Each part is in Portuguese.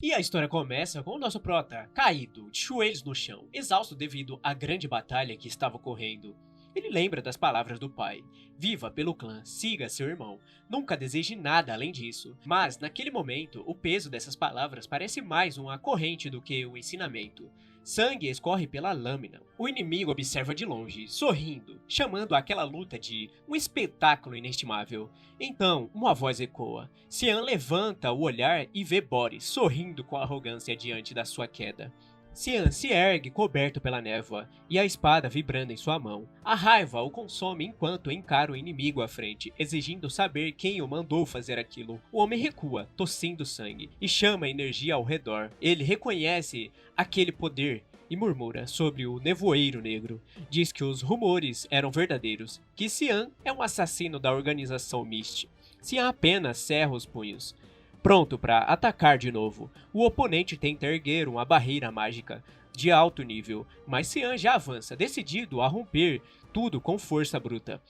E a história começa com o nosso prota caído, de joelhos no chão, exausto devido à grande batalha que estava ocorrendo. Ele lembra das palavras do pai: viva pelo clã, siga seu irmão, nunca deseje nada além disso. Mas, naquele momento, o peso dessas palavras parece mais uma corrente do que um ensinamento. Sangue escorre pela lâmina. O inimigo observa de longe, sorrindo, chamando aquela luta de um espetáculo inestimável. Então, uma voz ecoa. Cian levanta o olhar e vê Boris sorrindo com arrogância diante da sua queda. Cian se ergue coberto pela névoa e a espada vibrando em sua mão. A raiva o consome enquanto encara o inimigo à frente, exigindo saber quem o mandou fazer aquilo. O homem recua, tossindo sangue, e chama energia ao redor. Ele reconhece aquele poder e murmura sobre o nevoeiro negro. Diz que os rumores eram verdadeiros, que Cian é um assassino da organização Mist. Cian apenas cerra os punhos, pronto para atacar de novo. O oponente tenta erguer uma barreira mágica de alto nível, mas Cian já avança, decidido a romper tudo com força bruta.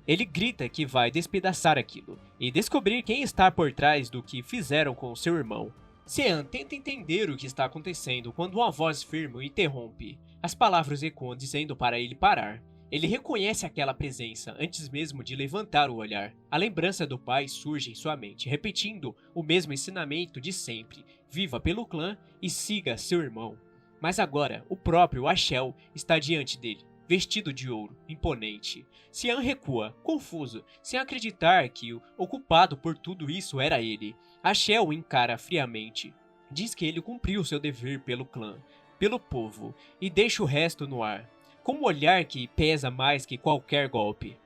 Ele grita que vai despedaçar aquilo e descobrir quem está por trás do que fizeram com seu irmão. Cian tenta entender o que está acontecendo quando uma voz firme o interrompe. As palavras ecoam dizendo para ele parar. Ele reconhece aquela presença antes mesmo de levantar o olhar. A lembrança do pai surge em sua mente, repetindo o mesmo ensinamento de sempre: viva pelo clã e siga seu irmão. Mas agora, o próprio Ashel está diante dele, vestido de ouro, imponente. Cian recua, confuso, sem acreditar que o culpado por tudo isso era ele. Ashel o encara friamente. Diz que ele cumpriu seu dever pelo clã, pelo povo, e deixa o resto no ar, com um olhar que pesa mais que qualquer golpe.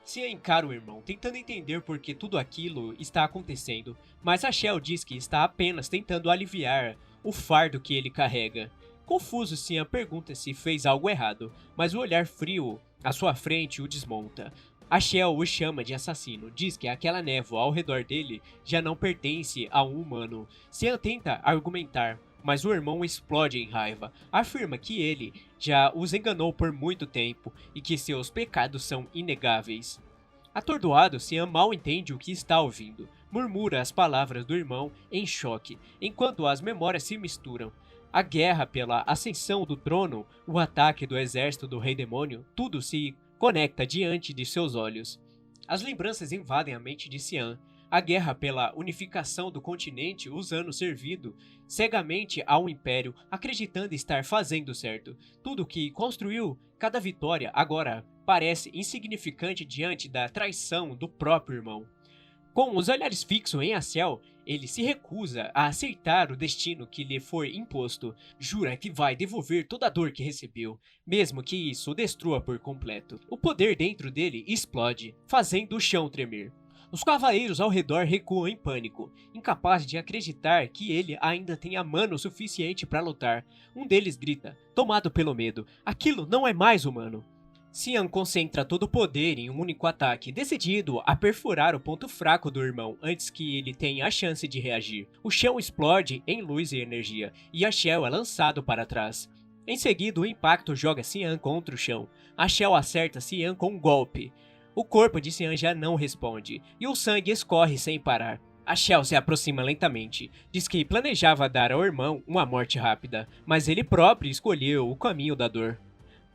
Cian encara o irmão, tentando entender por que tudo aquilo está acontecendo, mas Ashel diz que está apenas tentando aliviar o fardo que ele carrega. Confuso, Cian pergunta se fez algo errado, mas o olhar frio à sua frente o desmonta. Ashel o chama de assassino, diz que aquela névoa ao redor dele já não pertence a um humano. Cian tenta argumentar, mas o irmão explode em raiva. Afirma que ele já os enganou por muito tempo e que seus pecados são inegáveis. Atordoado, Cian mal entende o que está ouvindo. Murmura as palavras do irmão em choque, enquanto as memórias se misturam. A guerra pela ascensão do trono, o ataque do exército do Rei Demônio, tudo se conecta diante de seus olhos. As lembranças invadem a mente de Cian. A guerra pela unificação do continente, os anos servido cegamente ao Império, acreditando estar fazendo certo. Tudo que construiu, cada vitória, agora parece insignificante diante da traição do próprio irmão. Com os olhares fixos em Ashel, ele se recusa a aceitar o destino que lhe foi imposto. Jura que vai devolver toda a dor que recebeu, mesmo que isso o destrua por completo. O poder dentro dele explode, fazendo o chão tremer. Os cavaleiros ao redor recuam em pânico, incapazes de acreditar que ele ainda tenha mano suficiente para lutar. Um deles grita, tomado pelo medo: aquilo não é mais humano. Cian concentra todo o poder em um único ataque, decidido a perfurar o ponto fraco do irmão antes que ele tenha a chance de reagir. O chão explode em luz e energia, e Ashel é lançado para trás. Em seguida, o impacto joga Cian contra o chão. Ashel acerta Cian com um golpe. O corpo de Cian já não responde, e o sangue escorre sem parar. Ashel se aproxima lentamente, diz que planejava dar ao irmão uma morte rápida, mas ele próprio escolheu o caminho da dor.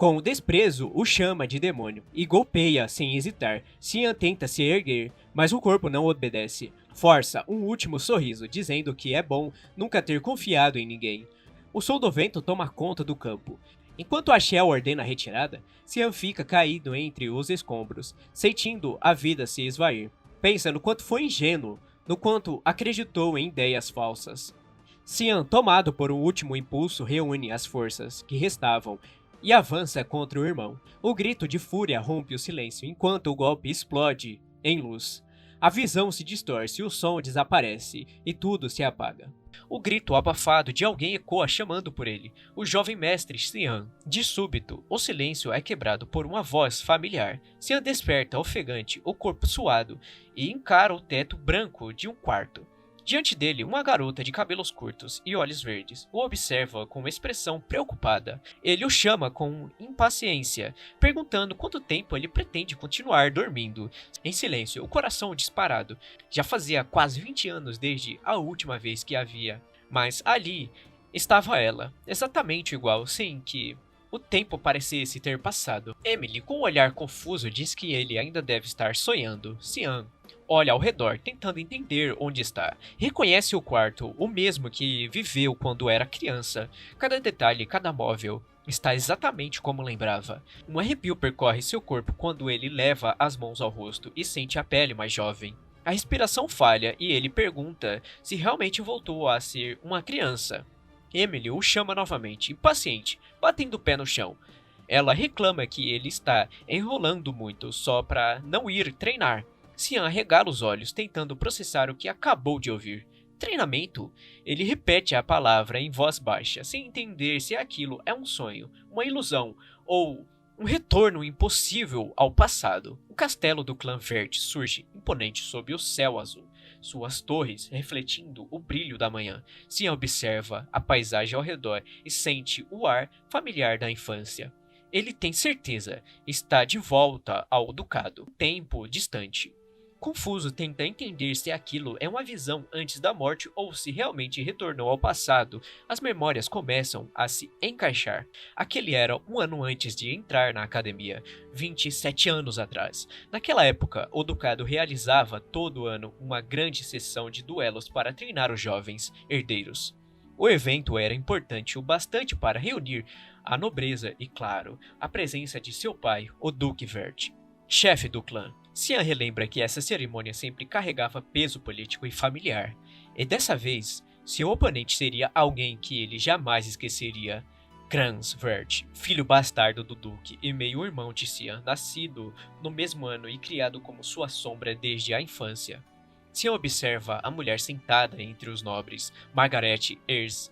Com o desprezo, o chama de demônio e golpeia sem hesitar. Cian tenta se erguer, mas o corpo não obedece. Força um último sorriso, dizendo que é bom nunca ter confiado em ninguém. O som do vento toma conta do campo. Enquanto Ashel ordena a retirada, Cian fica caído entre os escombros, sentindo a vida se esvair. Pensa no quanto foi ingênuo, no quanto acreditou em ideias falsas. Cian, tomado por um último impulso, reúne as forças que restavam e avança contra o irmão. O grito de fúria rompe o silêncio enquanto o golpe explode em luz. A visão se distorce, o som desaparece e tudo se apaga. O grito abafado de alguém ecoa chamando por ele, o jovem mestre Cian. De súbito, o silêncio é quebrado por uma voz familiar. Cian desperta ofegante, o corpo suado, e encara o teto branco de um quarto. Diante dele, uma garota de cabelos curtos e olhos verdes o observa com uma expressão preocupada. Ele o chama com impaciência, perguntando quanto tempo ele pretende continuar dormindo. Em silêncio, o coração disparado. Já fazia quase 20 anos desde a última vez que havia Mas ali estava ela, exatamente igual, sem que o tempo parecesse ter passado. Emily, com um olhar confuso, diz que ele ainda deve estar sonhando. Cian olha ao redor, tentando entender onde está. Reconhece o quarto, o mesmo que viveu quando era criança. Cada detalhe, cada móvel está exatamente como lembrava. Um arrepio percorre seu corpo quando ele leva as mãos ao rosto e sente a pele mais jovem. A respiração falha e ele pergunta se realmente voltou a ser uma criança. Emily o chama novamente, impaciente, batendo o pé no chão. Ela reclama que ele está enrolando muito só para não ir treinar. Cian regala os olhos, tentando processar o que acabou de ouvir. Treinamento? Ele repete a palavra em voz baixa, sem entender se aquilo é um sonho, uma ilusão ou um retorno impossível ao passado. O castelo do clã Verde surge imponente sob o céu azul, suas torres refletindo o brilho da manhã. Cian observa a paisagem ao redor e sente o ar familiar da infância. Ele tem certeza, está de volta ao ducado, tempo distante. Confuso, tenta entender se aquilo é uma visão antes da morte ou se realmente retornou ao passado. As memórias começam a se encaixar. Aquele era um ano antes de entrar na academia, 27 anos atrás. Naquela época, o ducado realizava todo ano uma grande sessão de duelos para treinar os jovens herdeiros. O evento era importante o bastante para reunir a nobreza e, claro, a presença de seu pai, o Duque Verde, chefe do clã. Cian relembra que essa cerimônia sempre carregava peso político e familiar, e dessa vez, seu oponente seria alguém que ele jamais esqueceria. Crans Verde, filho bastardo do Duque e meio-irmão de Cian, nascido no mesmo ano e criado como sua sombra desde a infância. Cian observa a mulher sentada entre os nobres, Margaret Ers,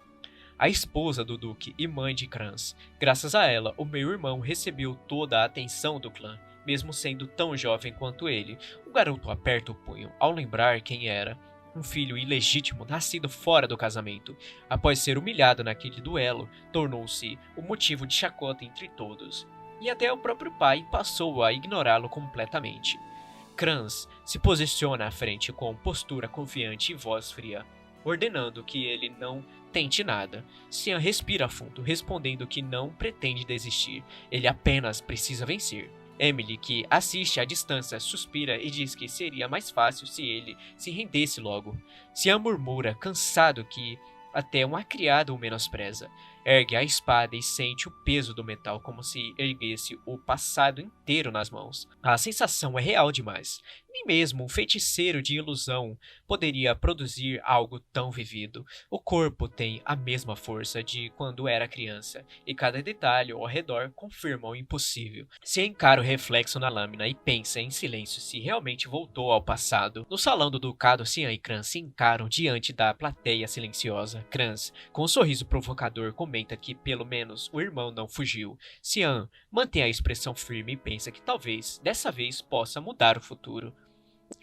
a esposa do Duque e mãe de Crans. Graças a ela, o meio-irmão recebeu toda a atenção do clã, mesmo sendo tão jovem quanto ele. O garoto aperta o punho ao lembrar quem era. Um filho ilegítimo nascido fora do casamento. Após ser humilhado naquele duelo, tornou-se o motivo de chacota entre todos. E até o próprio pai passou a ignorá-lo completamente. Crans se posiciona à frente com postura confiante e voz fria, ordenando que ele não tente nada. Cian respira fundo, respondendo que não pretende desistir. Ele apenas precisa vencer. Emily, que assiste à distância, suspira e diz que seria mais fácil se ele se rendesse logo. Cian murmura, cansado, que até uma criada o menospreza. Ergue a espada e sente o peso do metal como se erguesse o passado inteiro nas mãos. A sensação é real demais. Nem mesmo um feiticeiro de ilusão poderia produzir algo tão vivido. O corpo tem a mesma força de quando era criança, e cada detalhe ao redor confirma o impossível. Se encara o reflexo na lâmina e pensa em silêncio se realmente voltou ao passado. No salão do ducado, Cian e Crans se encaram diante da plateia silenciosa. Crans, com um sorriso provocador, comenta que pelo menos o irmão não fugiu. Cian mantém a expressão firme e pensa que talvez, dessa vez, possa mudar o futuro.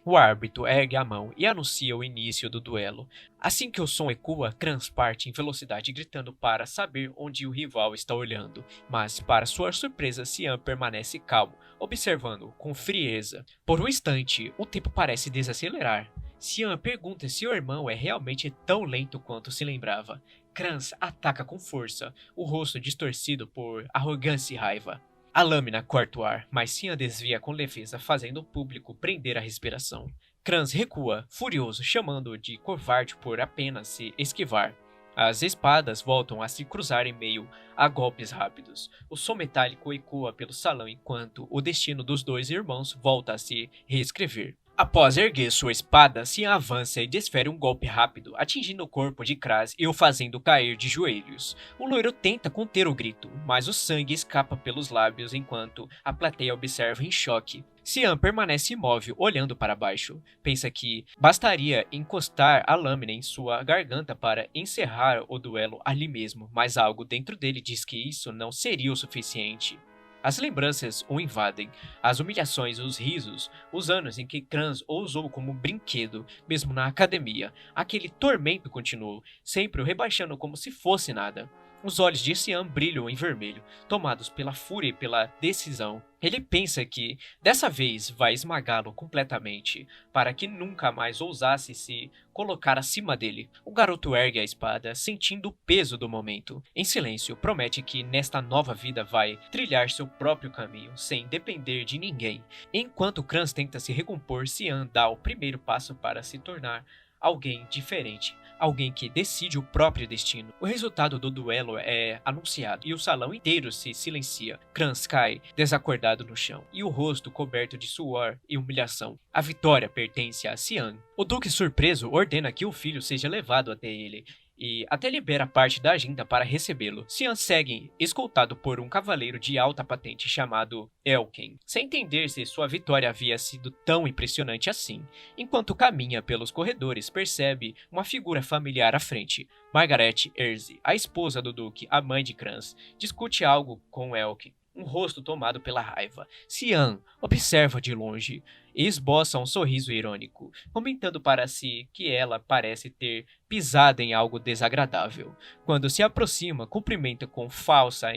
O árbitro ergue a mão e anuncia o início do duelo. Assim que o som ecoa, Crans parte em velocidade gritando para saber onde o rival está olhando, mas para sua surpresa Cian permanece calmo, observando com frieza. Por um instante, o tempo parece desacelerar. Cian pergunta se o irmão é realmente tão lento quanto se lembrava. Crans ataca com força, o rosto distorcido por arrogância e raiva. A lâmina corta o ar, mas Cian desvia com leveza, fazendo o público prender a respiração. Crans recua, furioso, chamando-o de covarde por apenas se esquivar. As espadas voltam a se cruzar em meio a golpes rápidos. O som metálico ecoa pelo salão enquanto o destino dos dois irmãos volta a se reescrever. Após erguer sua espada, Cian avança e desfere um golpe rápido, atingindo o corpo de Kraz e o fazendo cair de joelhos. O loiro tenta conter o grito, mas o sangue escapa pelos lábios enquanto a plateia observa em choque. Cian permanece imóvel, olhando para baixo. Pensa que bastaria encostar a lâmina em sua garganta para encerrar o duelo ali mesmo, mas algo dentro dele diz que isso não seria o suficiente. As lembranças o invadem, as humilhações, os risos, os anos em que Crans o usou como brinquedo, mesmo na academia. Aquele tormento continuou, sempre o rebaixando como se fosse nada. Os olhos de Xian brilham em vermelho, tomados pela fúria e pela decisão. Ele pensa que, dessa vez, vai esmagá-lo completamente, para que nunca mais ousasse se colocar acima dele. O garoto ergue a espada, sentindo o peso do momento. Em silêncio, promete que nesta nova vida vai trilhar seu próprio caminho, sem depender de ninguém. Enquanto Kranz tenta se recompor, Xian dá o primeiro passo para se tornar alguém diferente. Alguém que decide o próprio destino. O resultado do duelo é anunciado e o salão inteiro se silencia. Kranz cai, desacordado no chão, e o rosto coberto de suor e humilhação. A vitória pertence a Xian. O duque, surpreso, ordena que o filho seja levado até ele e até libera parte da agenda para recebê-lo. Xian segue, escoltado por um cavaleiro de alta patente chamado Elken, sem entender se sua vitória havia sido tão impressionante assim. Enquanto caminha pelos corredores, percebe uma figura familiar à frente. Margaret Erze, a esposa do duque, a mãe de Kranz, discute algo com Elken, um rosto tomado pela raiva. Xian observa de longe e esboça um sorriso irônico, comentando para si que ela parece ter pisado em algo desagradável. Quando se aproxima, cumprimenta com falsa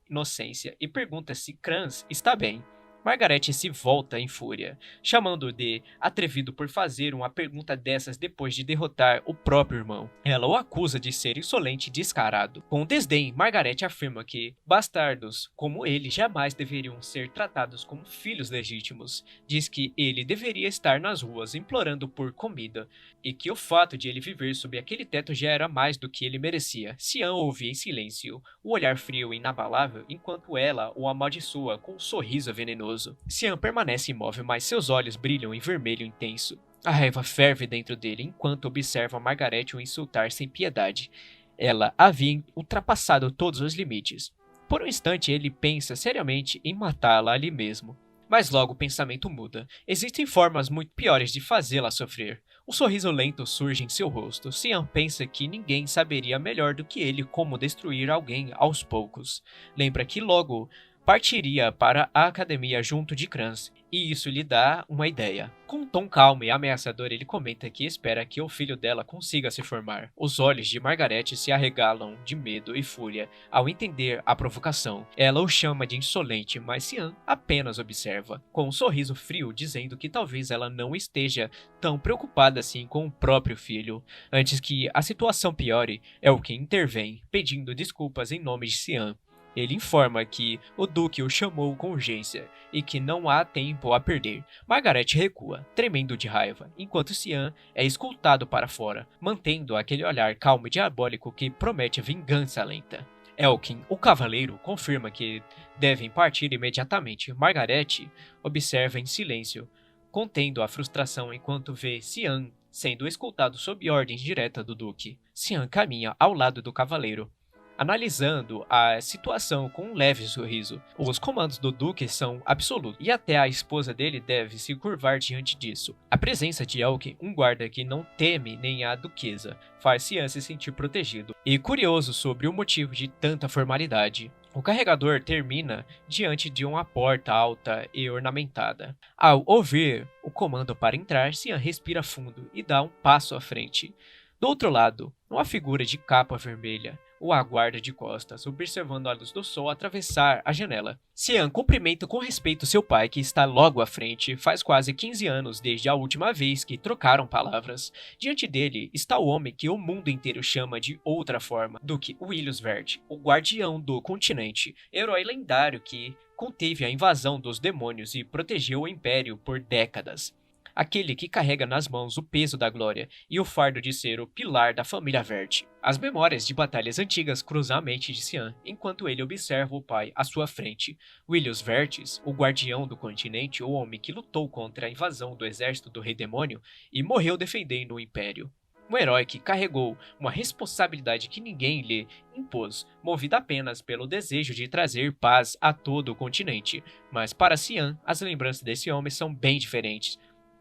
inocência e pergunta se Kranz está bem. Margaret se volta em fúria, chamando-o de atrevido por fazer uma pergunta dessas depois de derrotar o próprio irmão. Ela o acusa de ser insolente e descarado. Com desdém, Margaret afirma que bastardos como ele jamais deveriam ser tratados como filhos legítimos. Diz que ele deveria estar nas ruas implorando por comida, e que o fato de ele viver sob aquele teto já era mais do que ele merecia. Xian ouve em silêncio, o olhar frio e inabalável, enquanto ela o amaldiçoa com um sorriso venenoso. Xian permanece imóvel, mas seus olhos brilham em vermelho intenso. A raiva ferve dentro dele enquanto observa Margaret o insultar sem piedade. Ela havia ultrapassado todos os limites. Por um instante ele pensa seriamente em matá-la ali mesmo. Mas logo o pensamento muda. Existem formas muito piores de fazê-la sofrer. Um sorriso lento surge em seu rosto. Xian pensa que ninguém saberia melhor do que ele como destruir alguém aos poucos. Lembra que logo partiria para a academia junto de Kranz, e isso lhe dá uma ideia. Com um tom calmo e ameaçador, ele comenta que espera que o filho dela consiga se formar. Os olhos de Margaret se arregalam de medo e fúria ao entender a provocação. Ela o chama de insolente, mas Xian apenas observa, com um sorriso frio, dizendo que talvez ela não esteja tão preocupada assim com o próprio filho. Antes que a situação piore, Elken intervém, pedindo desculpas em nome de Xian. Ele informa que o duque o chamou com urgência e que não há tempo a perder. Margaret recua, tremendo de raiva, enquanto Xian é escoltado para fora, mantendo aquele olhar calmo e diabólico que promete vingança lenta. Elkin, o cavaleiro, confirma que devem partir imediatamente. Margaret observa em silêncio, contendo a frustração enquanto vê Xian sendo escoltado sob ordens direta do duque. Xian caminha ao lado do cavaleiro, analisando a situação com um leve sorriso. Os comandos do duque são absolutos, e até a esposa dele deve se curvar diante disso. A presença de Elkin, um guarda que não teme nem a duquesa, faz Xian se sentir protegido e curioso sobre o motivo de tanta formalidade. O carregador termina diante de uma porta alta e ornamentada. Ao ouvir o comando para entrar, Xian respira fundo e dá um passo à frente. Do outro lado, uma figura de capa vermelha o aguarda de costas, observando a luz do sol atravessar a janela. Xian cumprimenta com respeito seu pai, que está logo à frente. Faz quase 15 anos desde a última vez que trocaram palavras. Diante dele está o homem que o mundo inteiro chama de outra forma, Duque Willius Vert, o guardião do continente, herói lendário que conteve a invasão dos demônios e protegeu o Império por décadas. Aquele que carrega nas mãos o peso da glória e o fardo de ser o pilar da família Vert. As memórias de batalhas antigas cruzam a mente de Xian, enquanto ele observa o pai à sua frente. Willius Vertes, o guardião do continente, o homem que lutou contra a invasão do exército do Rei Demônio e morreu defendendo o Império. Um herói que carregou uma responsabilidade que ninguém lhe impôs, movido apenas pelo desejo de trazer paz a todo o continente. Mas para Xian, as lembranças desse homem são bem diferentes.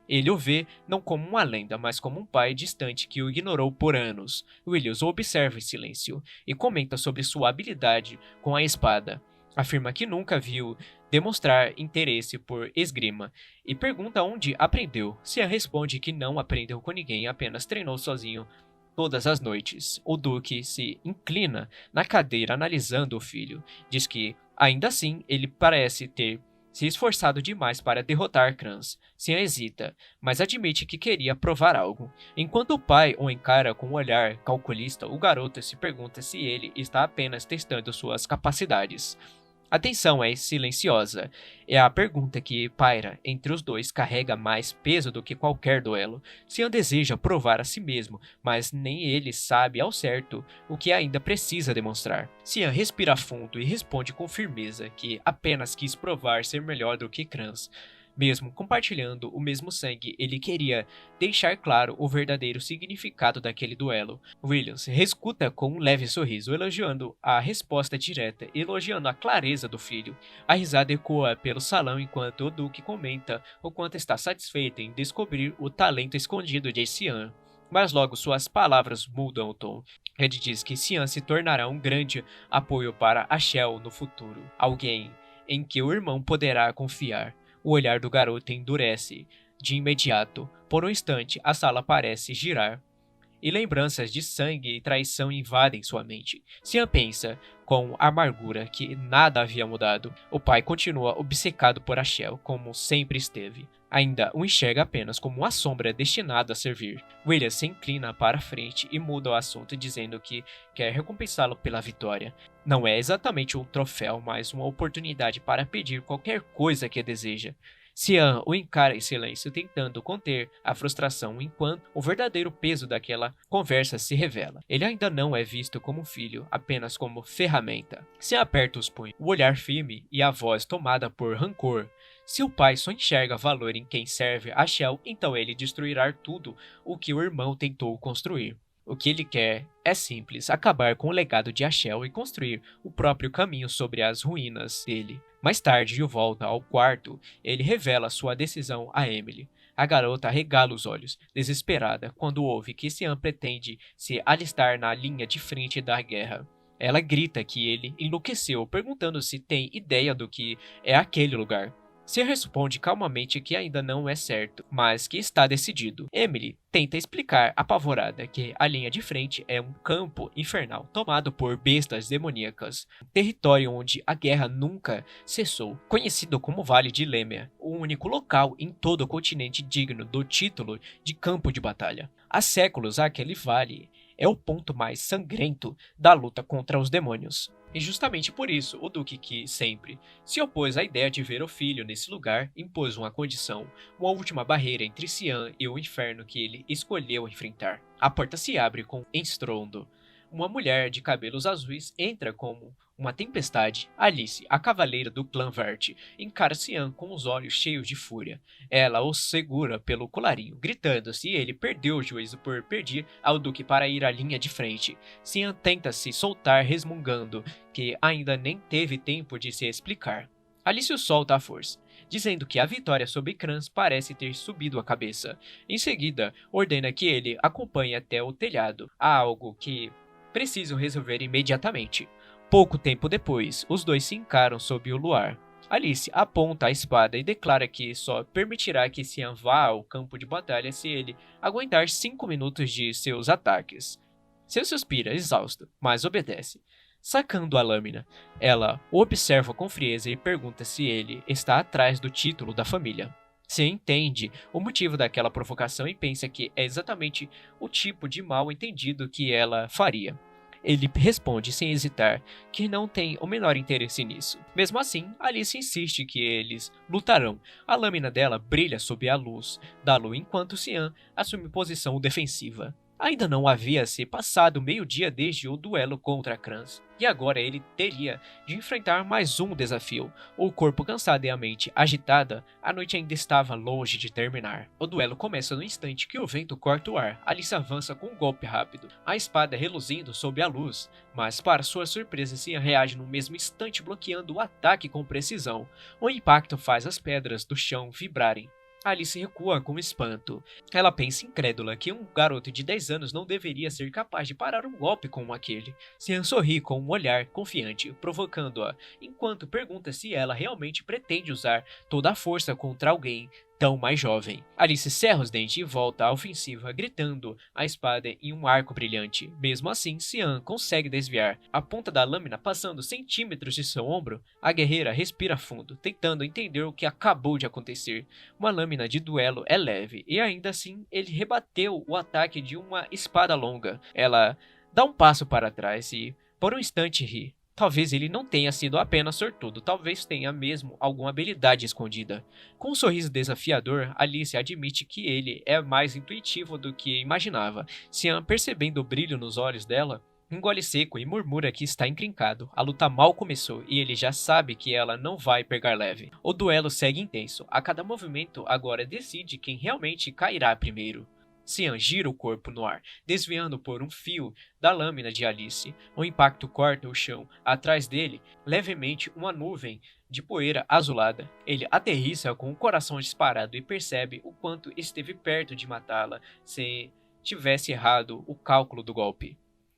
Ele o vê não como uma lenda, mas como um pai distante que o ignorou por anos. Willius o observa em silêncio e comenta sobre sua habilidade com a espada. Afirma que nunca viu demonstrar interesse por esgrima e pergunta onde aprendeu. Xian responde que não aprendeu com ninguém, apenas treinou sozinho todas as noites. O Duque se inclina na cadeira analisando o filho. Diz que, ainda assim, ele parece ter se esforçado demais para derrotar Crans. Cian hesita, mas admite que queria provar algo. Enquanto o pai o encara com um olhar calculista, o garoto se pergunta se ele está apenas testando suas capacidades. A tensão é silenciosa. É a pergunta que paira entre os dois carrega mais peso do que qualquer duelo. Cian deseja provar a si mesmo, mas nem ele sabe ao certo o que ainda precisa demonstrar. Cian respira fundo e responde com firmeza que apenas quis provar ser melhor do que Crans. Mesmo compartilhando o mesmo sangue, ele queria deixar claro o verdadeiro significado daquele duelo. Williams reescuta com um leve sorriso, elogiando a resposta direta, elogiando a clareza do filho. A risada ecoa pelo salão enquanto o Duque comenta o quanto está satisfeito em descobrir o talento escondido de Cian. Mas logo suas palavras mudam o tom. Ele diz que Cian se tornará um grande apoio para Ashel no futuro, alguém em que o irmão poderá confiar. O olhar do garoto endurece de imediato. Por um instante, a sala parece girar e lembranças de sangue e traição invadem sua mente. Cian pensa, com amargura, que nada havia mudado. O pai continua obcecado por Ashel, como sempre esteve. Ainda o enxerga apenas como uma sombra destinada a servir. William se inclina para a frente e muda o assunto, dizendo que quer recompensá-lo pela vitória. Não é exatamente um troféu, mas uma oportunidade para pedir qualquer coisa que deseja. Cian o encara em silêncio, tentando conter a frustração enquanto o verdadeiro peso daquela conversa se revela. Ele ainda não é visto como filho, apenas como ferramenta. Cian aperta os punhos, o olhar firme e a voz tomada por rancor. Se o pai só enxerga valor em quem serve a Shell, então ele destruirá tudo o que o irmão tentou construir. O que ele quer é simples, acabar com o legado de Ashel e construir o próprio caminho sobre as ruínas dele. Mais tarde, de volta ao quarto, ele revela sua decisão a Emily. A garota arregala os olhos, desesperada, quando ouve que Cian pretende se alistar na linha de frente da guerra. Ela grita que ele enlouqueceu, perguntando se tem ideia do que é aquele lugar. Cian responde calmamente que ainda não é certo, mas que está decidido. Emily tenta explicar, apavorada, que a linha de frente é um campo infernal tomado por bestas demoníacas, um território onde a guerra nunca cessou, conhecido como Vale de Lemia, o único local em todo o continente digno do título de campo de batalha. Há séculos aquele vale é o ponto mais sangrento da luta contra os demônios. E justamente por isso, o Duque, que sempre se opôs à ideia de ver o filho nesse lugar, impôs uma condição, uma última barreira entre Cian e o inferno que ele escolheu enfrentar. A porta se abre com estrondo. Uma mulher de cabelos azuis entra como uma tempestade. Alice, a cavaleira do clã Vert, encara Cian com os olhos cheios de fúria. Ela o segura pelo colarinho, gritando se ele perdeu o juízo por pedir ao Duque para ir à linha de frente. Cian tenta se soltar, resmungando que ainda nem teve tempo de se explicar. Alice o solta à força, dizendo que a vitória sobre Crans parece ter subido a cabeça. Em seguida, ordena que ele acompanhe até o telhado. Há algo que precisam resolver imediatamente. Pouco tempo depois, os dois se encaram sob o luar. Alice aponta a espada e declara que só permitirá que Cian vá ao campo de batalha se ele aguentar 5 minutos de seus ataques. Cian suspira, exausto, mas obedece. Sacando a lâmina, ela o observa com frieza e pergunta se ele está atrás do título da família. Cian entende o motivo daquela provocação e pensa que é exatamente o tipo de mal entendido que ela faria. Ele responde sem hesitar que não tem o menor interesse nisso. Mesmo assim, Alice insiste que eles lutarão. A lâmina dela brilha sob a luz da lua enquanto Cian assume posição defensiva. Ainda não havia se passado meio-dia desde o duelo contra Crans, e agora ele teria de enfrentar mais um desafio. O corpo cansado e a mente agitada, a noite ainda estava longe de terminar. O duelo começa no instante que o vento corta o ar. Alice avança com um golpe rápido, a espada reluzindo sob a luz, mas para sua surpresa Cian reage no mesmo instante, bloqueando o ataque com precisão. O impacto faz as pedras do chão vibrarem. Alice recua com espanto. Ela pensa incrédula que um garoto de 10 anos não deveria ser capaz de parar um golpe como aquele. Cian sorri com um olhar confiante, provocando-a, enquanto pergunta se ela realmente pretende usar toda a força contra alguém tão mais jovem. Alice cerra os dentes e volta à ofensiva, gritando a espada em um arco brilhante. Mesmo assim, Xian consegue desviar. A ponta da lâmina passando centímetros de seu ombro, a guerreira respira fundo, tentando entender o que acabou de acontecer. Uma lâmina de duelo é leve, e ainda assim ele rebateu o ataque de uma espada longa. Ela dá um passo para trás e, por um instante, ri. Talvez ele não tenha sido apenas sortudo, talvez tenha mesmo alguma habilidade escondida. Com um sorriso desafiador, Alice admite que ele é mais intuitivo do que imaginava. Xian, percebendo o brilho nos olhos dela, engole seco e murmura que está encrencado. A luta mal começou e ele já sabe que ela não vai pegar leve. O duelo segue intenso. A cada movimento agora decide quem realmente cairá primeiro. Xian gira o corpo no ar, desviando por um fio da lâmina de Alice. O impacto corta o chão. Atrás dele, levemente, uma nuvem de poeira azulada. Ele aterrissa com o coração disparado e percebe o quanto esteve perto de matá-la se tivesse errado o cálculo do golpe.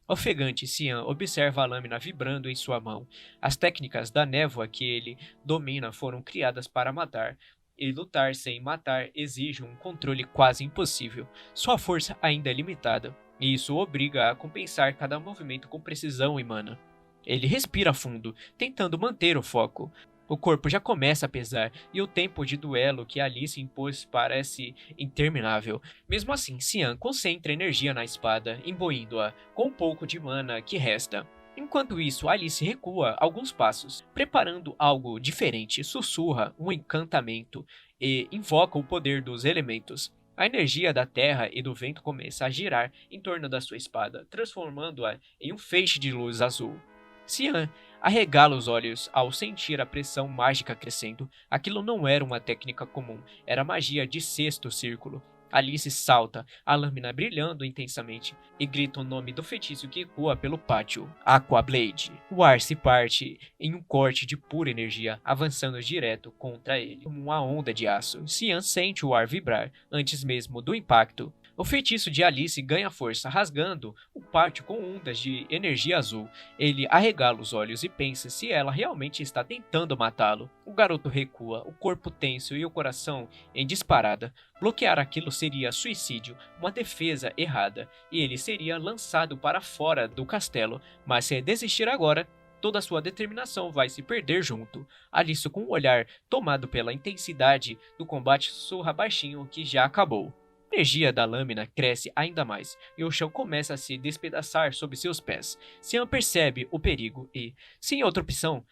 Ofegante, Xian observa a lâmina vibrando em sua mão. As técnicas da névoa que ele domina foram criadas para matar, e lutar sem matar exige um controle quase impossível. Sua força ainda é limitada, e isso o obriga a compensar cada movimento com precisão e mana. Ele respira fundo, tentando manter o foco. O corpo já começa a pesar, e o tempo de duelo que Alice impôs parece interminável. Mesmo assim, Xian concentra energia na espada, imbuindo-a com um pouco de mana que resta. Enquanto isso, Alice recua alguns passos, preparando algo diferente, sussurra um encantamento e invoca o poder dos elementos. A energia da terra e do vento começa a girar em torno da sua espada, transformando-a em um feixe de luz azul. Xian arregala os olhos ao sentir a pressão mágica crescendo. Aquilo não era uma técnica comum, era magia de sexto círculo. Alice salta, a lâmina brilhando intensamente, e grita o nome do feitiço que ecoa pelo pátio: Aqua Blade. O ar se parte em um corte de pura energia, avançando direto contra ele, como uma onda de aço. Xian sente o ar vibrar antes mesmo do impacto. O feitiço de Alice ganha força, rasgando o pátio com ondas de energia azul. Ele arregala os olhos e pensa se ela realmente está tentando matá-lo. O garoto recua, o corpo tenso e o coração em disparada. Bloquear aquilo seria suicídio, uma defesa errada, e ele seria lançado para fora do castelo. Mas se desistir agora, toda a sua determinação vai se perder junto. Alice, com o olhar tomado pela intensidade do combate, sussurra baixinho que já acabou. A energia da lâmina cresce ainda mais, e o chão começa a se despedaçar sob seus pés. Xian percebe o perigo e, sem outra opção,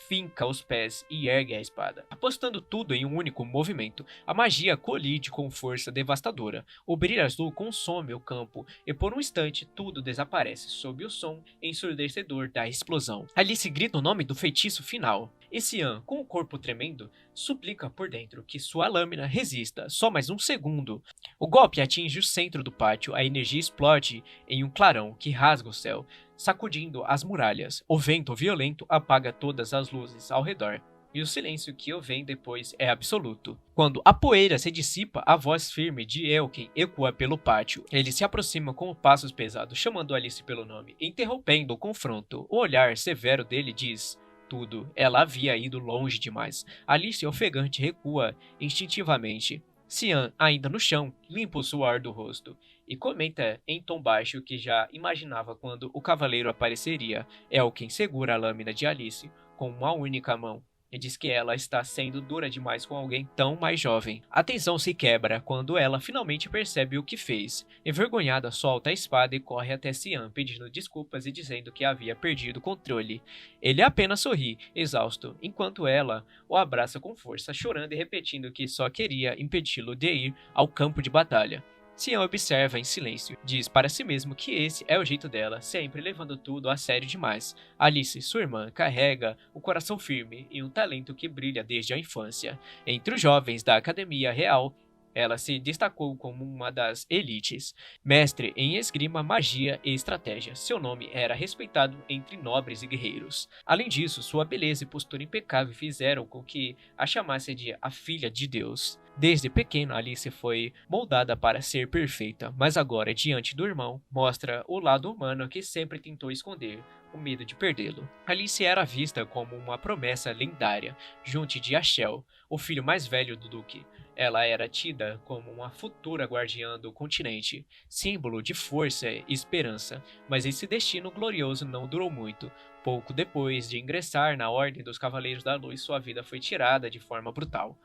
finca os pés e ergue a espada. Apostando tudo em um único movimento, a magia colide com força devastadora. O brilho azul consome o campo e por um instante tudo desaparece sob o som ensurdecedor da explosão. Alice grita o nome do feitiço final. E Xian, com o corpo tremendo, suplica por dentro que sua lâmina resista só mais um segundo. O golpe atinge o centro do pátio, a energia explode em um clarão que rasga o céu, sacudindo as muralhas. O vento violento apaga todas as luzes ao redor, e o silêncio que o vem depois é absoluto. Quando a poeira se dissipa, a voz firme de Elken ecoa pelo pátio. Ele se aproxima com passos pesados, chamando Alice pelo nome, interrompendo o confronto. O olhar severo dele diz tudo. Ela havia ido longe demais. Alice, ofegante, recua instintivamente. Xian, ainda no chão, limpa o suor do rosto e comenta em tom baixo que já imaginava quando o cavaleiro apareceria. Elken segura a lâmina de Alice com uma única mão e diz que ela está sendo dura demais com alguém tão mais jovem. A tensão se quebra quando ela finalmente percebe o que fez. Envergonhada, solta a espada e corre até Xian, pedindo desculpas e dizendo que havia perdido o controle. Ele apenas sorri, exausto, enquanto ela o abraça com força, chorando e repetindo que só queria impedi-lo de ir ao campo de batalha. Xian observa em silêncio, diz para si mesmo que esse é o jeito dela, sempre levando tudo a sério demais. Alice, sua irmã, carrega o coração firme e um talento que brilha desde a infância. Entre os jovens da Academia Real, ela se destacou como uma das elites, mestre em esgrima, magia e estratégia. Seu nome era respeitado entre nobres e guerreiros. Além disso, sua beleza e postura impecável fizeram com que a chamasse de a Filha de Deus. Desde pequena, Alice foi moldada para ser perfeita, mas agora, diante do irmão, mostra o lado humano que sempre tentou esconder, o medo de perdê-lo. Alice era vista como uma promessa lendária, junto de Ashel, o filho mais velho do Duque. Ela era tida como uma futura guardiã do continente, símbolo de força e esperança, mas esse destino glorioso não durou muito. Pouco depois de ingressar na Ordem dos Cavaleiros da Luz, sua vida foi tirada de forma brutal.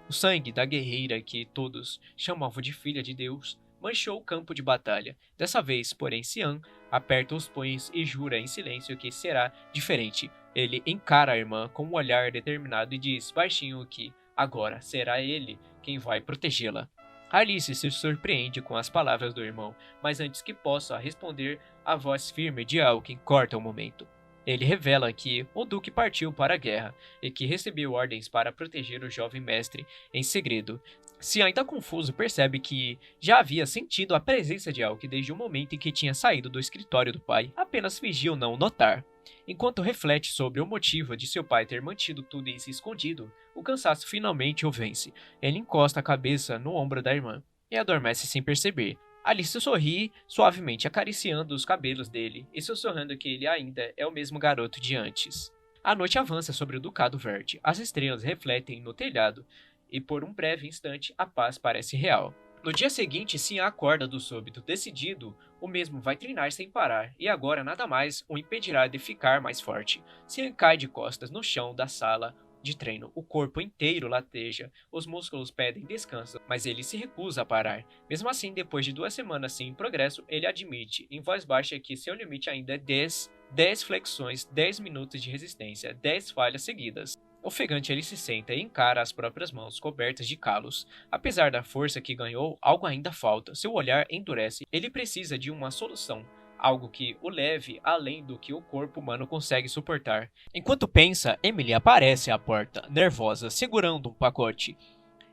O sangue da guerreira, que todos chamavam de Filha de Deus, manchou o campo de batalha. Dessa vez, porém, Cian aperta os punhos e jura em silêncio que será diferente. Ele encara a irmã com um olhar determinado e diz baixinho que, agora, será ele quem vai protegê-la. Alice se surpreende com as palavras do irmão, mas antes que possa responder, a voz firme de Alkin corta o momento. Ele revela que o Duque partiu para a guerra e que recebeu ordens para proteger o jovem mestre em segredo. Se ainda confuso, percebe que já havia sentido a presença de Alkin desde o momento em que tinha saído do escritório do pai, apenas fingiu não notar. Enquanto reflete sobre o motivo de seu pai ter mantido tudo isso escondido, o cansaço finalmente o vence. Ele encosta a cabeça no ombro da irmã e adormece sem perceber. Alice sorri, suavemente acariciando os cabelos dele e sussurrando que ele ainda é o mesmo garoto de antes. A noite avança sobre o Ducado Verde. As estrelas refletem no telhado e por um breve instante a paz parece real. No dia seguinte, Cian acorda do súbito decidido, o mesmo vai treinar sem parar e agora nada mais o impedirá de ficar mais forte. Cian cai de costas no chão da sala de treino, o corpo inteiro lateja, os músculos pedem descanso, mas ele se recusa a parar. Mesmo assim, depois de 2 semanas sem progresso, ele admite, em voz baixa, que seu limite ainda é 10 flexões, 10 minutos de resistência, 10 falhas seguidas. Ofegante, ele se senta e encara as próprias mãos cobertas de calos. Apesar da força que ganhou, algo ainda falta. Seu olhar endurece. Ele precisa de uma solução. Algo que o leve além do que o corpo humano consegue suportar. Enquanto pensa, Emily aparece à porta, nervosa, segurando um pacote.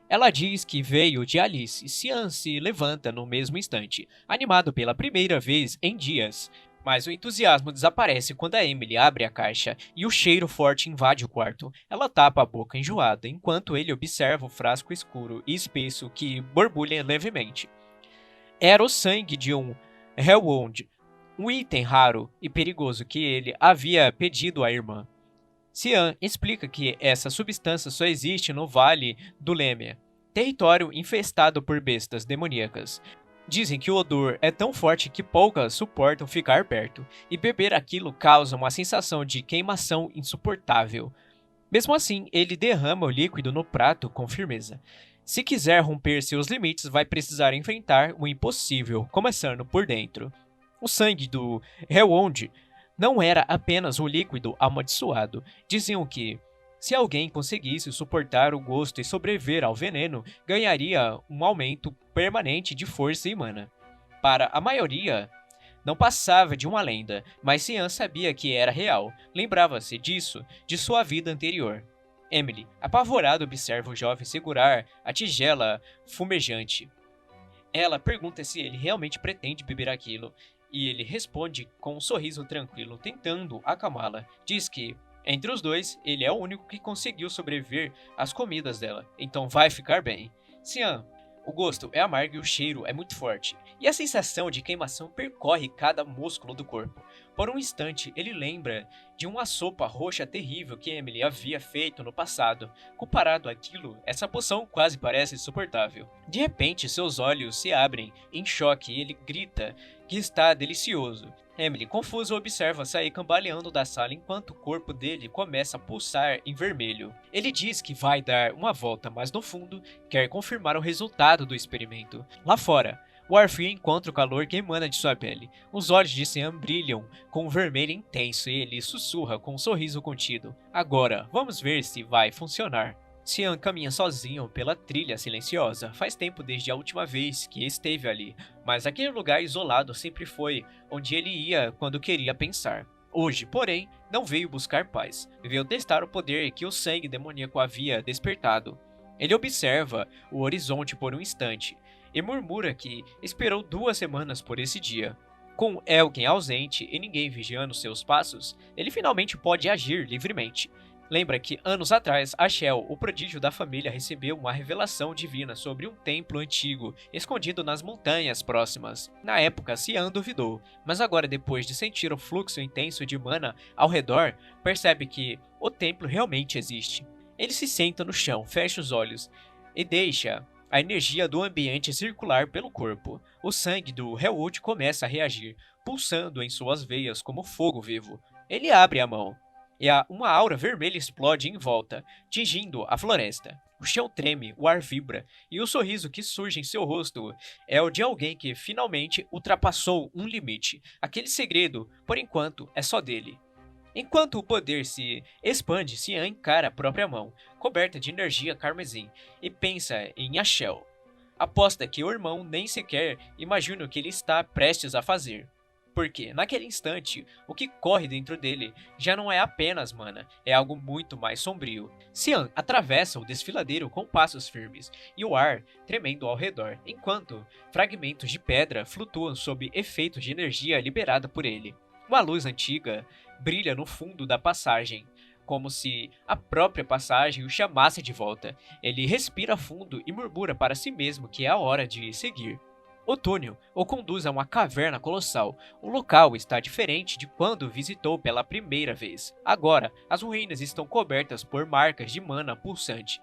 Ela diz que veio de Alice. Cian se levanta no mesmo instante, animado pela primeira vez em dias. Mas o entusiasmo desaparece quando a Emily abre a caixa e o cheiro forte invade o quarto. Ela tapa a boca enjoada, enquanto ele observa o frasco escuro e espesso que borbulha levemente. Era o sangue de um Hellhound, um item raro e perigoso que ele havia pedido à irmã. Cian explica que essa substância só existe no Vale do Lemia, território infestado por bestas demoníacas. Dizem que o odor é tão forte que poucas suportam ficar perto, e beber aquilo causa uma sensação de queimação insuportável. Mesmo assim, ele derrama o líquido no prato com firmeza. Se quiser romper seus limites, vai precisar enfrentar o impossível, começando por dentro. O sangue do Hellhound não era apenas o líquido amaldiçoado. Diziam que, se alguém conseguisse suportar o gosto e sobreviver ao veneno, ganharia um aumento permanente de força e mana. Para a maioria, não passava de uma lenda, mas Cian sabia que era real. Lembrava-se disso de sua vida anterior. Emily, apavorada, observa o jovem segurar a tigela fumejante. Ela pergunta se ele realmente pretende beber aquilo, e ele responde com um sorriso tranquilo, tentando acalmá-la. Diz que, entre os dois, ele é o único que conseguiu sobreviver às comidas dela, então vai ficar bem. Cian, o gosto é amargo e o cheiro é muito forte, e a sensação de queimação percorre cada músculo do corpo. Por um instante, ele lembra de uma sopa roxa terrível que Emily havia feito no passado. Comparado àquilo, essa poção quase parece insuportável. De repente, seus olhos se abrem em choque e ele grita que está delicioso. Emily, confusa, observa sair cambaleando da sala enquanto o corpo dele começa a pulsar em vermelho. Ele diz que vai dar uma volta, mas no fundo quer confirmar o resultado do experimento. Lá fora, o Arthur encontra o calor que emana de sua pele. Os olhos de Cian brilham com um vermelho intenso e ele sussurra com um sorriso contido. Agora, vamos ver se vai funcionar. Cian caminha sozinho pela trilha silenciosa. Faz tempo desde a última vez que esteve ali, mas aquele lugar isolado sempre foi onde ele ia quando queria pensar. Hoje, porém, não veio buscar paz. Veio testar o poder que o sangue demoníaco havia despertado. Ele observa o horizonte por um instante e murmura que esperou 2 semanas por esse dia. Com Elgin ausente e ninguém vigiando seus passos, ele finalmente pode agir livremente. Lembra que anos atrás, Ashel, o prodígio da família, recebeu uma revelação divina sobre um templo antigo, escondido nas montanhas próximas. Na época, Cian duvidou, mas agora, depois de sentir o fluxo intenso de mana ao redor, percebe que o templo realmente existe. Ele se senta no chão, fecha os olhos e deixa a energia do ambiente circular pelo corpo. O sangue do Hellwood começa a reagir, pulsando em suas veias como fogo vivo. Ele abre a mão e uma aura vermelha explode em volta, tingindo a floresta. O chão treme, o ar vibra, e o sorriso que surge em seu rosto é o de alguém que finalmente ultrapassou um limite. Aquele segredo, por enquanto, é só dele. Enquanto o poder se expande, Cian encara a própria mão, coberta de energia carmesim, e pensa em Ashel. Aposta que o irmão nem sequer imagina o que ele está prestes a fazer. Porque, naquele instante, o que corre dentro dele já não é apenas mana, é algo muito mais sombrio. Cian atravessa o desfiladeiro com passos firmes, e o ar tremendo ao redor, enquanto fragmentos de pedra flutuam sob efeitos de energia liberada por ele. Uma luz antiga brilha no fundo da passagem, como se a própria passagem o chamasse de volta. Ele respira fundo e murmura para si mesmo que é a hora de seguir. O túnel o conduz a uma caverna colossal. O local está diferente de quando visitou pela primeira vez. Agora, as ruínas estão cobertas por marcas de mana pulsante.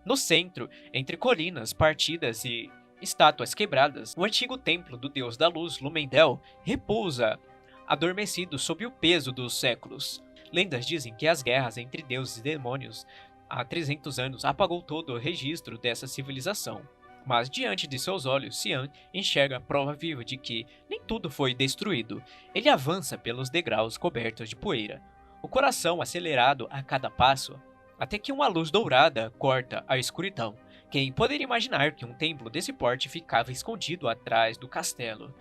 No centro, entre colinas partidas e estátuas quebradas, o antigo templo do deus da luz, Lumendel, repousa, adormecido sob o peso dos séculos. Lendas dizem que as guerras entre deuses e demônios há 300 anos apagou todo o registro dessa civilização. Mas diante de seus olhos, Cian enxerga a prova viva de que nem tudo foi destruído. Ele avança pelos degraus cobertos de poeira, o coração acelerado a cada passo, até que uma luz dourada corta a escuridão. Quem poderia imaginar que um templo desse porte ficava escondido atrás do castelo?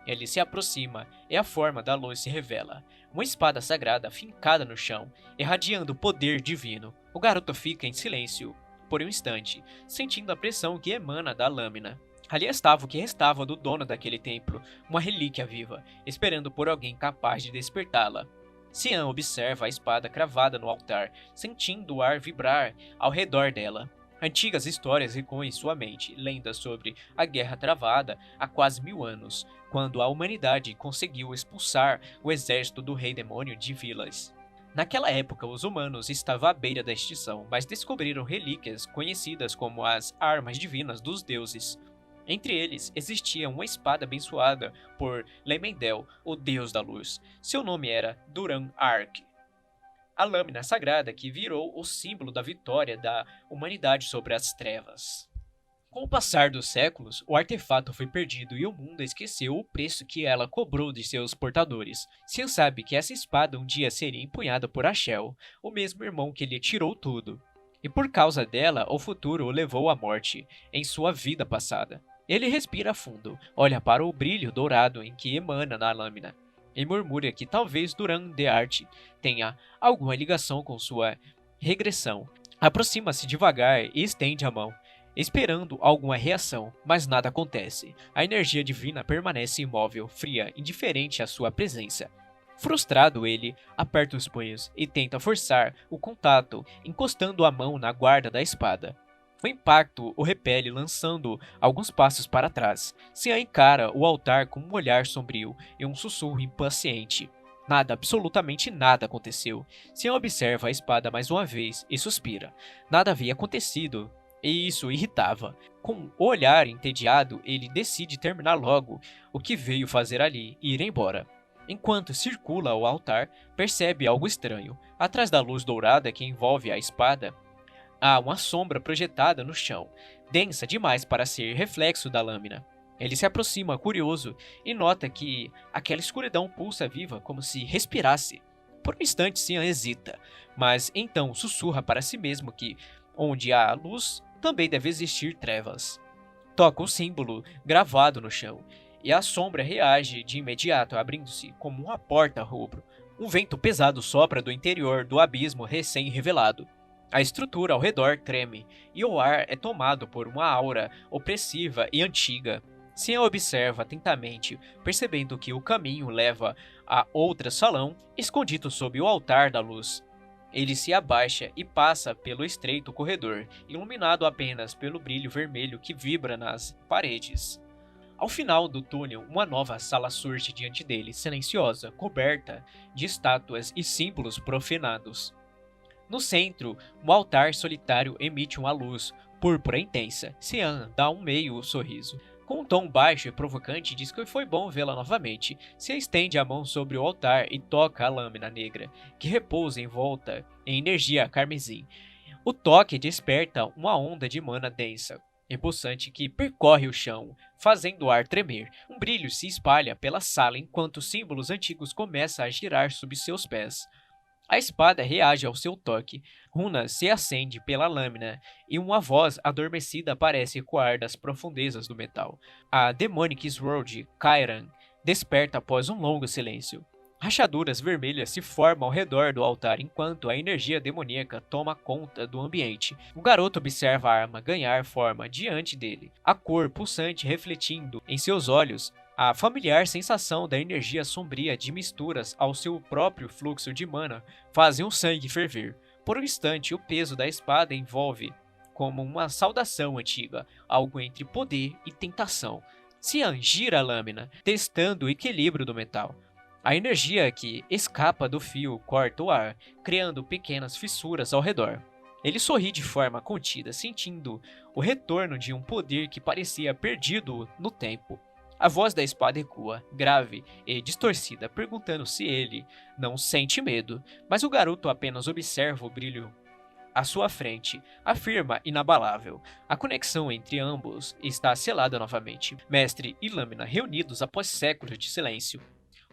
Ele se aproxima e a forma da luz se revela. Uma espada sagrada fincada no chão, irradiando poder divino. O garoto fica em silêncio por um instante, sentindo a pressão que emana da lâmina. Ali estava o que restava do dono daquele templo, uma relíquia viva, esperando por alguém capaz de despertá-la. Cian observa a espada cravada no altar, sentindo o ar vibrar ao redor dela. Antigas histórias ecoam em sua mente, lendas sobre a guerra travada há quase 1000 anos, quando a humanidade conseguiu expulsar o exército do rei demônio de Vilas. Naquela época, os humanos estavam à beira da extinção, mas descobriram relíquias conhecidas como as armas divinas dos deuses. Entre eles, existia uma espada abençoada por Lemendel, o deus da luz. Seu nome era Duran Ark, a lâmina sagrada que virou o símbolo da vitória da humanidade sobre as trevas. Com o passar dos séculos, o artefato foi perdido e o mundo esqueceu o preço que ela cobrou de seus portadores. Cian sabe que essa espada um dia seria empunhada por Ashel, o mesmo irmão que lhe tirou tudo. E por causa dela, o futuro o levou à morte, em sua vida passada. Ele respira fundo, olha para o brilho dourado em que emana na lâmina, e murmura que talvez Duran de Arte tenha alguma ligação com sua regressão. Aproxima-se devagar e estende a mão, esperando alguma reação, mas nada acontece. A energia divina permanece imóvel, fria, indiferente à sua presença. Frustrado, ele aperta os punhos e tenta forçar o contato, encostando a mão na guarda da espada. O impacto o repele, lançando alguns passos para trás. Cian encara o altar com um olhar sombrio e um sussurro impaciente. Nada, absolutamente nada aconteceu. Cian observa a espada mais uma vez e suspira. Nada havia acontecido. E isso irritava. Com o olhar entediado, ele decide terminar logo o que veio fazer ali e ir embora. Enquanto circula ao altar, percebe algo estranho. Atrás da luz dourada que envolve a espada, há uma sombra projetada no chão, densa demais para ser reflexo da lâmina. Ele se aproxima curioso e nota que aquela escuridão pulsa viva como se respirasse. Por um instante, Cian hesita, mas então sussurra para si mesmo que, onde há luz, também deve existir trevas. Toca o símbolo gravado no chão, e a sombra reage de imediato, abrindo-se como uma porta rubro. Um vento pesado sopra do interior do abismo recém-revelado. A estrutura ao redor treme, e o ar é tomado por uma aura opressiva e antiga. Cian observa atentamente, percebendo que o caminho leva a outro salão, escondido sob o altar da luz. Ele se abaixa e passa pelo estreito corredor, iluminado apenas pelo brilho vermelho que vibra nas paredes. Ao final do túnel, uma nova sala surge diante dele, silenciosa, coberta de estátuas e símbolos profanados. No centro, um altar solitário emite uma luz púrpura intensa. Cian dá um meio sorriso. Com um tom baixo e provocante, diz que foi bom vê-la novamente. Se estende a mão sobre o altar e toca a lâmina negra, que repousa em volta em energia carmesim. O toque desperta uma onda de mana densa e pulsante que percorre o chão, fazendo o ar tremer. Um brilho se espalha pela sala enquanto símbolos antigos começam a girar sob seus pés. A espada reage ao seu toque. Runa se acende pela lâmina e uma voz adormecida parece ecoar das profundezas do metal. A Demonic Sword Kairan desperta após um longo silêncio. Rachaduras vermelhas se formam ao redor do altar enquanto a energia demoníaca toma conta do ambiente. O garoto observa a arma ganhar forma diante dele, a cor pulsante refletindo em seus olhos. A familiar sensação da energia sombria de misturas ao seu próprio fluxo de mana fazem o sangue ferver. Por um instante, o peso da espada envolve como uma saudação antiga, algo entre poder e tentação. Cian gira a lâmina, testando o equilíbrio do metal. A energia que escapa do fio corta o ar, criando pequenas fissuras ao redor. Ele sorri de forma contida, sentindo o retorno de um poder que parecia perdido no tempo. A voz da espada ecoa, grave e distorcida, perguntando se ele não sente medo, mas o garoto apenas observa o brilho à sua frente, afirma inabalável. A conexão entre ambos está selada novamente, mestre e lâmina reunidos após séculos de silêncio.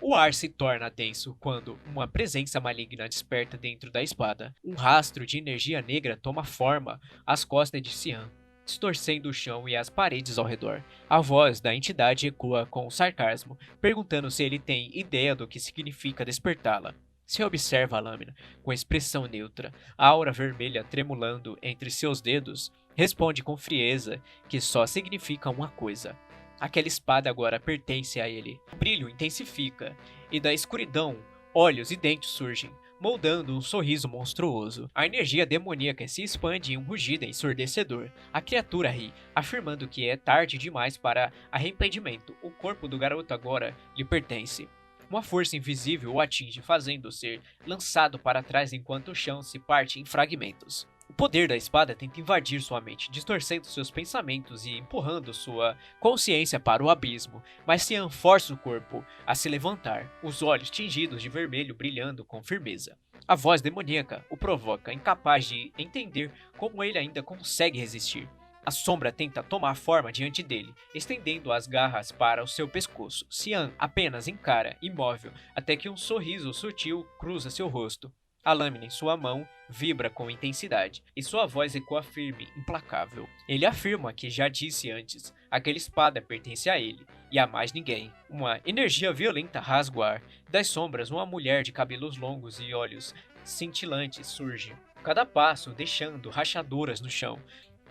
O ar se torna denso quando uma presença maligna desperta dentro da espada. Um rastro de energia negra toma forma às costas de Cian, distorcendo o chão e as paredes ao redor. A voz da entidade ecoa com sarcasmo, perguntando se ele tem ideia do que significa despertá-la. Se observa a lâmina, com expressão neutra, a aura vermelha tremulando entre seus dedos, responde com frieza que só significa uma coisa. Aquela espada agora pertence a ele. O brilho intensifica, e da escuridão, olhos e dentes surgem, moldando um sorriso monstruoso. A energia demoníaca se expande em um rugido ensurdecedor. A criatura ri, afirmando que é tarde demais para arrependimento. O corpo do garoto agora lhe pertence. Uma força invisível o atinge, fazendo-o ser lançado para trás enquanto o chão se parte em fragmentos. O poder da espada tenta invadir sua mente, distorcendo seus pensamentos e empurrando sua consciência para o abismo, mas Cian força o corpo a se levantar, os olhos tingidos de vermelho brilhando com firmeza. A voz demoníaca o provoca, incapaz de entender como ele ainda consegue resistir. A sombra tenta tomar forma diante dele, estendendo as garras para o seu pescoço. Cian apenas encara, imóvel, até que um sorriso sutil cruza seu rosto. A lâmina em sua mão vibra com intensidade, e sua voz ecoa firme, implacável. Ele afirma que já disse antes, aquela espada pertence a ele, e a mais ninguém. Uma energia violenta rasga o ar. Das sombras, uma mulher de cabelos longos e olhos cintilantes surge, cada passo deixando rachaduras no chão.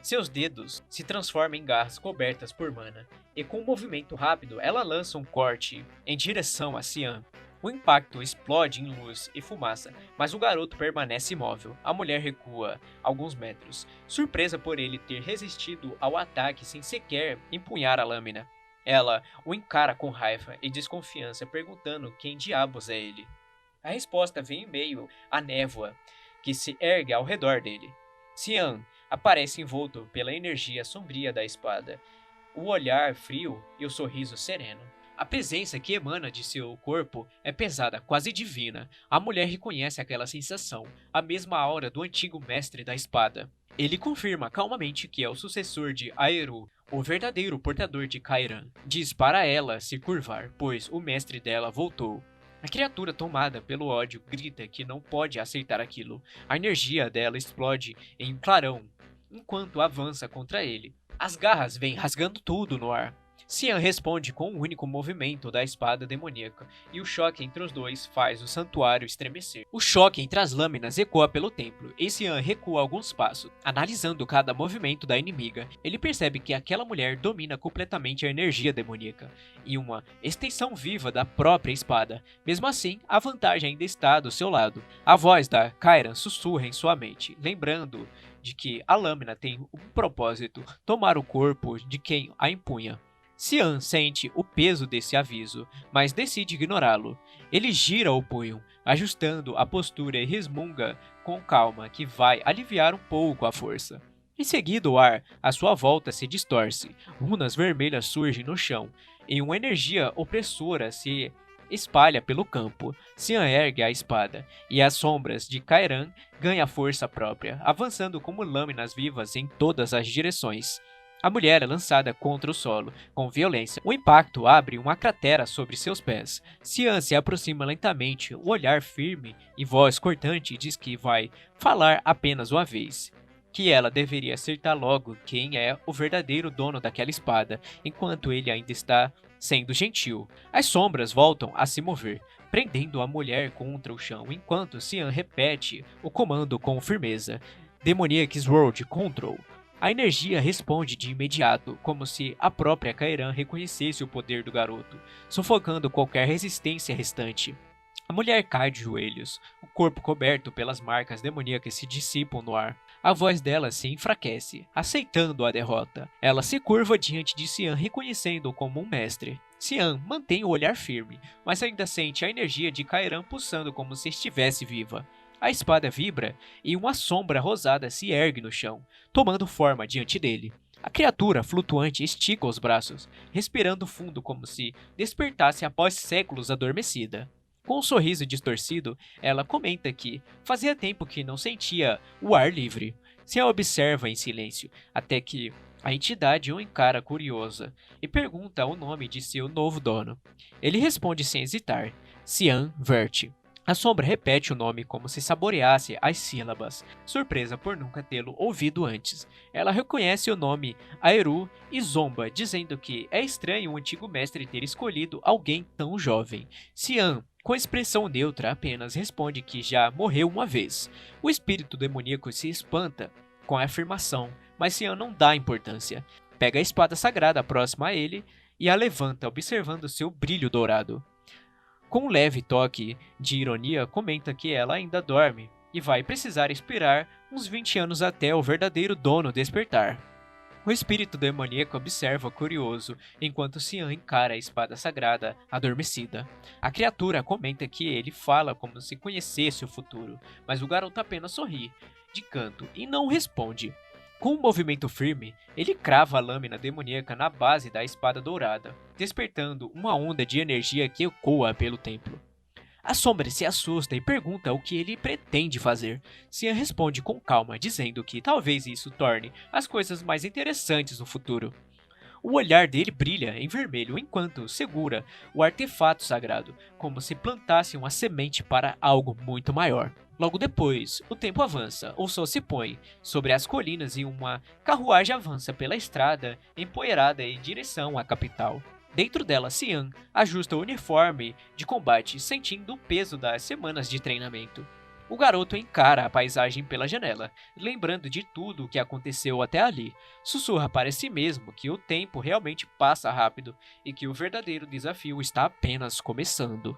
Seus dedos se transformam em garras cobertas por mana, e com um movimento rápido, ela lança um corte em direção a Cian. O impacto explode em luz e fumaça, mas o garoto permanece imóvel. A mulher recua alguns metros, surpresa por ele ter resistido ao ataque sem sequer empunhar a lâmina. Ela o encara com raiva e desconfiança, perguntando quem diabos é ele. A resposta vem em meio à névoa que se ergue ao redor dele. Cian aparece envolto pela energia sombria da espada, o olhar frio e o sorriso sereno. A presença que emana de seu corpo é pesada, quase divina. A mulher reconhece aquela sensação, a mesma aura do antigo mestre da espada. Ele confirma calmamente que é o sucessor de Aeru, o verdadeiro portador de Kairan. Diz para ela se curvar, pois o mestre dela voltou. A criatura, tomada pelo ódio, grita que não pode aceitar aquilo. A energia dela explode em um clarão, enquanto avança contra ele. As garras vêm rasgando tudo no ar. Xian responde com um único movimento da espada demoníaca, e o choque entre os dois faz o santuário estremecer. O choque entre as lâminas ecoa pelo templo, e Xian recua alguns passos. Analisando cada movimento da inimiga, ele percebe que aquela mulher domina completamente a energia demoníaca, e uma extensão viva da própria espada. Mesmo assim, a vantagem ainda está do seu lado. A voz da Kairan sussurra em sua mente, lembrando de que a lâmina tem um propósito: tomar o corpo de quem a empunha. Xian sente o peso desse aviso, mas decide ignorá-lo. Ele gira o punho, ajustando a postura e resmunga com calma que vai aliviar um pouco a força. Em seguida, o ar à sua volta se distorce, runas vermelhas surgem no chão, e uma energia opressora se espalha pelo campo. Xian ergue a espada, e as sombras de Kairan ganham força própria, avançando como lâminas vivas em todas as direções. A mulher é lançada contra o solo, com violência. O impacto abre uma cratera sobre seus pés. Xian se aproxima lentamente, o olhar firme e voz cortante diz que vai falar apenas uma vez. Que ela deveria acertar logo quem é o verdadeiro dono daquela espada, enquanto ele ainda está sendo gentil. As sombras voltam a se mover, prendendo a mulher contra o chão, enquanto Xian repete o comando com firmeza. Demoniac's World Control. A energia responde de imediato, como se a própria Kairan reconhecesse o poder do garoto, sufocando qualquer resistência restante. A mulher cai de joelhos, o corpo coberto pelas marcas demoníacas se dissipam no ar. A voz dela se enfraquece, aceitando a derrota. Ela se curva diante de Xian, reconhecendo-o como um mestre. Xian mantém o olhar firme, mas ainda sente a energia de Kairan pulsando como se estivesse viva. A espada vibra e uma sombra rosada se ergue no chão, tomando forma diante dele. A criatura flutuante estica os braços, respirando fundo como se despertasse após séculos adormecida. Com um sorriso distorcido, ela comenta que fazia tempo que não sentia o ar livre. Se a observa em silêncio, até que a entidade o encara curiosa e pergunta o nome de seu novo dono. Ele responde sem hesitar: Xian Vert. A sombra repete o nome como se saboreasse as sílabas, surpresa por nunca tê-lo ouvido antes. Ela reconhece o nome Aeru e zomba, dizendo que é estranho o antigo mestre ter escolhido alguém tão jovem. Xian, com expressão neutra, apenas responde que já morreu uma vez. O espírito demoníaco se espanta com a afirmação, mas Xian não dá importância. Pega a espada sagrada próxima a ele e a levanta, observando seu brilho dourado. Com um leve toque de ironia, comenta que ela ainda dorme e vai precisar esperar uns 20 anos até o verdadeiro dono despertar. O espírito demoníaco observa curioso, enquanto Xian encara a espada sagrada adormecida. A criatura comenta que ele fala como se conhecesse o futuro, mas o garoto apenas sorri, de canto, e não responde. Com um movimento firme, ele crava a lâmina demoníaca na base da espada dourada, despertando uma onda de energia que ecoa pelo templo. A sombra se assusta e pergunta o que ele pretende fazer. Xian responde com calma, dizendo que talvez isso torne as coisas mais interessantes no futuro. O olhar dele brilha em vermelho enquanto segura o artefato sagrado, como se plantasse uma semente para algo muito maior. Logo depois, o tempo avança, o sol se põe sobre as colinas e uma carruagem avança pela estrada empoeirada em direção à capital. Dentro dela, Xian ajusta o uniforme de combate, sentindo o peso das semanas de treinamento. O garoto encara a paisagem pela janela, lembrando de tudo o que aconteceu até ali. Sussurra para si mesmo que o tempo realmente passa rápido e que o verdadeiro desafio está apenas começando.